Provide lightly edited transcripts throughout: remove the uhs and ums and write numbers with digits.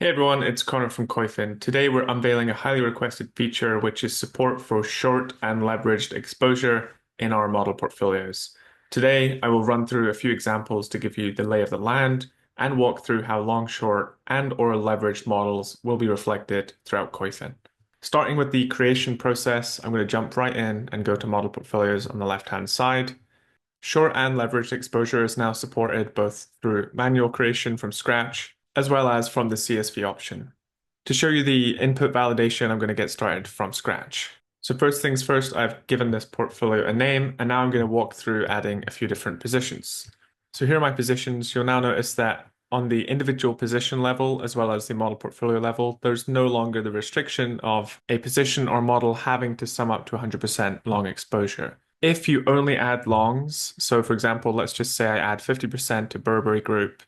Hey everyone, it's Connor from Koyfin. Today we're unveiling a highly requested feature, which is support for short and leveraged exposure in our model portfolios. Today, I will run through a few examples to give you the lay of the land and walk through how long, short, and/or leveraged models will be reflected throughout Koyfin. Starting with the creation process, I'm going to jump right in and go to model portfolios on the left-hand side. Short and leveraged exposure is now supported both through manual creation from scratch as well as from the CSV option. To show you the input validation, I'm going to get started from scratch. So first things first, I've given this portfolio a name, and now I'm going to walk through adding a few different positions. So here are my positions. You'll now notice that on the individual position level, as well as the model portfolio level, there's no longer the restriction of a position or model having to sum up to 100% long exposure. If you only add longs, so for example, let's just say I add 50% to Burberry Group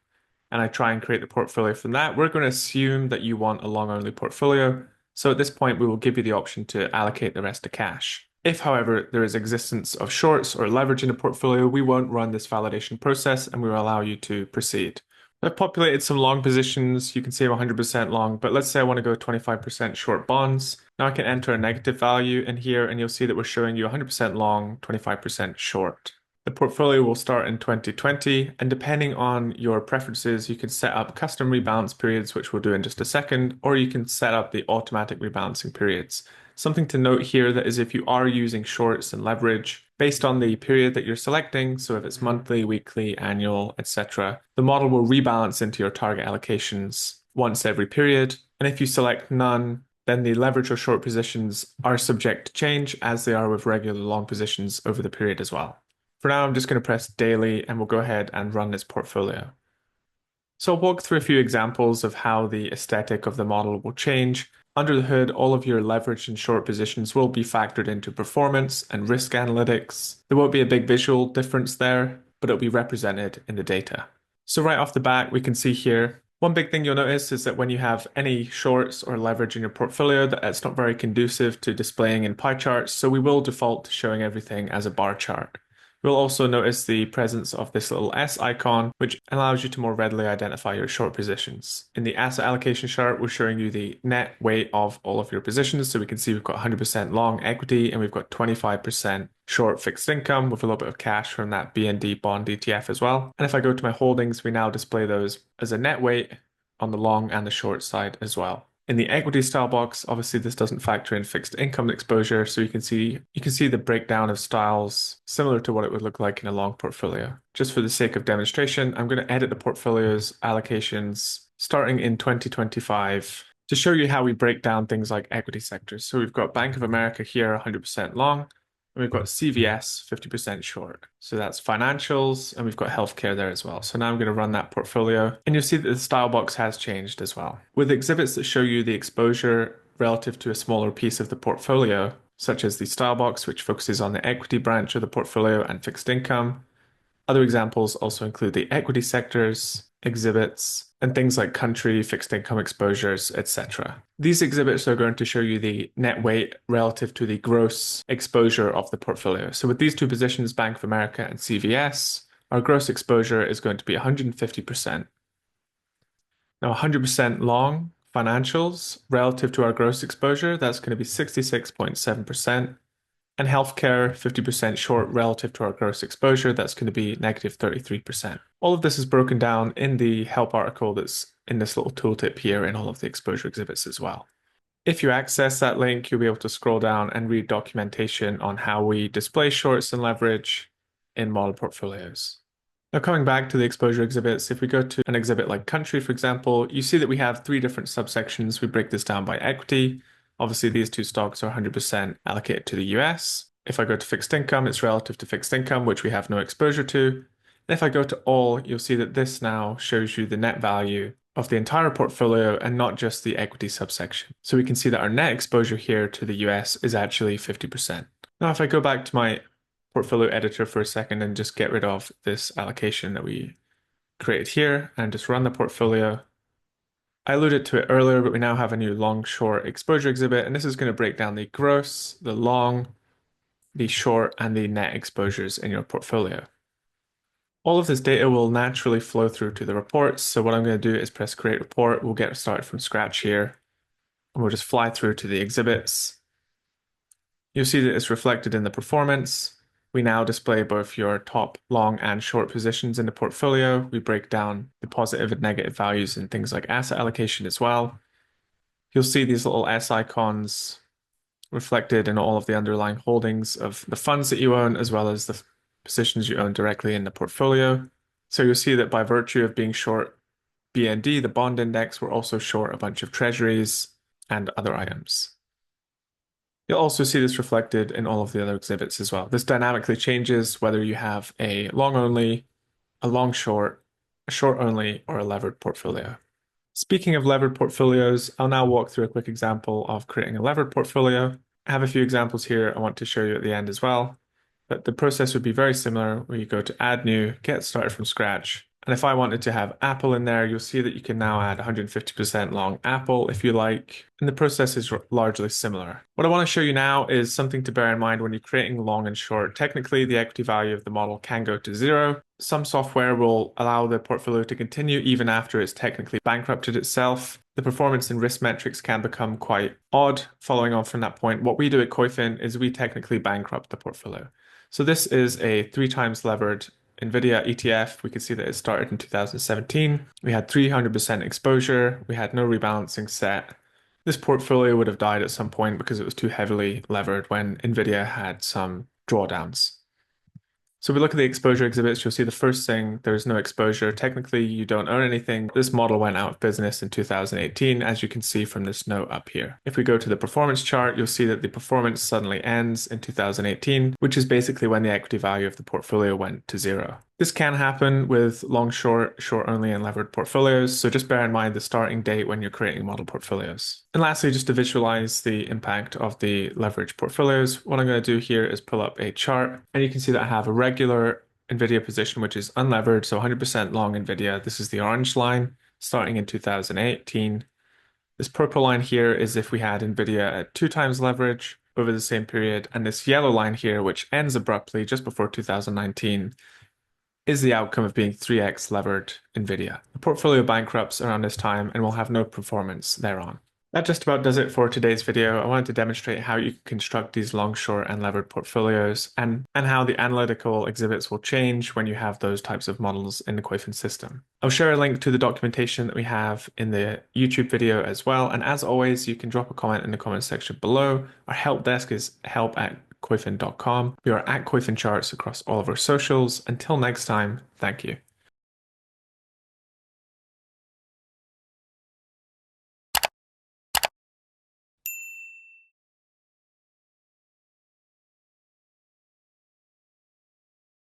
and I try and create the portfolio from that, we're going to assume that you want a long only portfolio. So at this point, we will give you the option to allocate the rest to cash. If, however, there is existence of shorts or leverage in the portfolio, we won't run this validation process and we will allow you to proceed. I've populated some long positions. You can see I'm 100% long, but let's say I want to go 25% short bonds. Now I can enter a negative value in here and you'll see that we're showing you 100% long, 25% short. The portfolio will start in 2020, and depending on your preferences, you can set up custom rebalance periods, which we'll do in just a second, or you can set up the automatic rebalancing periods. Something to note here that is if you are using shorts and leverage, based on the period that you're selecting, so if it's monthly, weekly, annual, etc., the model will rebalance into your target allocations once every period. And if you select none, then the leverage or short positions are subject to change as they are with regular long positions over the period as well. For now, I'm just going to press daily and we'll go ahead and run this portfolio. So I'll walk through a few examples of how the aesthetic of the model will change. Under the hood, all of your leverage and short positions will be factored into performance and risk analytics. There won't be a big visual difference there, but it'll be represented in the data. So right off the bat, we can see here, one big thing you'll notice is that when you have any shorts or leverage in your portfolio, that it's not very conducive to displaying in pie charts, so we will default to showing everything as a bar chart. You'll also notice the presence of this little S icon, which allows you to more readily identify your short positions. In the asset allocation chart, we're showing you the net weight of all of your positions. So we can see we've got 100% long equity and we've got 25% short fixed income with a little bit of cash from that BND bond ETF as well. And if I go to my holdings, we now display those as a net weight on the long and the short side as well. In the equity style box, obviously this doesn't factor in fixed income exposure, so you can see the breakdown of styles similar to what it would look like in a long portfolio. Just for the sake of demonstration, I'm going to edit the portfolio's allocations starting in 2025 to show you how we break down things like equity sectors. So we've got Bank of America here 100% long, and we've got CVS 50% short. So that's financials, and we've got healthcare there as well. So now I'm going to run that portfolio, and you'll see that the style box has changed as well. With exhibits that show you the exposure relative to a smaller piece of the portfolio, such as the style box, which focuses on the equity branch of the portfolio and fixed income. Other examples also include the equity sectors, exhibits, and things like country, fixed income exposures, etc. These exhibits are going to show you the net weight relative to the gross exposure of the portfolio. So with these two positions, Bank of America and CVS, our gross exposure is going to be 150%. Now 100% long financials relative to our gross exposure, that's going to be 66.7%. And healthcare, 50% short relative to our gross exposure, that's going to be negative 33%. All of this is broken down in the help article that's in this little tooltip here in all of the exposure exhibits as well. If you access that link, you'll be able to scroll down and read documentation on how we display shorts and leverage in model portfolios. Now coming back to the exposure exhibits, if we go to an exhibit like country, for example, you see that we have three different subsections. We break this down by equity. Obviously, these two stocks are 100% allocated to the US. If I go to fixed income, it's relative to fixed income, which we have no exposure to. And if I go to all, you'll see that this now shows you the net value of the entire portfolio and not just the equity subsection. So we can see that our net exposure here to the US is actually 50%. Now, if I go back to my portfolio editor for a second and just get rid of this allocation that we created here and just run the portfolio, I alluded to it earlier, but we now have a new long-short exposure exhibit, and this is going to break down the gross, the long, the short, and the net exposures in your portfolio. All of this data will naturally flow through to the reports. So what I'm going to do is press create report. We'll get started from scratch here. And we'll just fly through to the exhibits. You'll see that it's reflected in the performance. We now display both your top, long, and short positions in the portfolio. We break down the positive and negative values in things like asset allocation as well. You'll see these little S icons reflected in all of the underlying holdings of the funds that you own, as well as the positions you own directly in the portfolio. So you'll see that by virtue of being short BND, the bond index, we're also short a bunch of treasuries and other items. You'll also see this reflected in all of the other exhibits as well. This dynamically changes whether you have a long only, a long short, a short only, or a levered portfolio. Speaking of levered portfolios, I'll now walk through a quick example of creating a levered portfolio. I have a few examples here I want to show you at the end as well, but the process would be very similar where you go to add new, get started from scratch. And if I wanted to have Apple in there, you'll see that you can now add 150% long Apple if you like. And the process is largely similar. What I want to show you now is something to bear in mind when you're creating long and short. Technically, the equity value of the model can go to zero. Some software will allow the portfolio to continue even after it's technically bankrupted itself. The performance and risk metrics can become quite odd. Following on from that point, what we do at Koyfin is we technically bankrupt the portfolio. So this is a 3 times levered NVIDIA ETF. We can see that it started in 2017. We had 300% exposure. We had no rebalancing set. This portfolio would have died at some point because it was too heavily levered when NVIDIA had some drawdowns. So if we look at the exposure exhibits, you'll see the first thing, there's no exposure. Technically, you don't own anything. This model went out of business in 2018, as you can see from this note up here. If we go to the performance chart, you'll see that the performance suddenly ends in 2018, which is basically when the equity value of the portfolio went to zero. This can happen with long, short, short only, and levered portfolios. So just bear in mind the starting date when you're creating model portfolios. And lastly, just to visualize the impact of the leverage portfolios, what I'm going to do here is pull up a chart, and you can see that I have a regular NVIDIA position, which is unlevered, so 100% long NVIDIA. This is the orange line starting in 2018. This purple line here is if we had NVIDIA at 2 times leverage over the same period. And this yellow line here, which ends abruptly just before 2019, is the outcome of being 3x levered NVIDIA. The portfolio bankrupts around this time and will have no performance thereon. That just about does it for today's video. I wanted to demonstrate how you can construct these long, short, and levered portfolios and how the analytical exhibits will change when you have those types of models in the Koyfin system. I'll share a link to the documentation that we have in the YouTube video as well. And as always, you can drop a comment in the comment section below. Our help desk is help@koyfin.com. We are at Koyfin Charts across all of our socials. Until next time, thank you.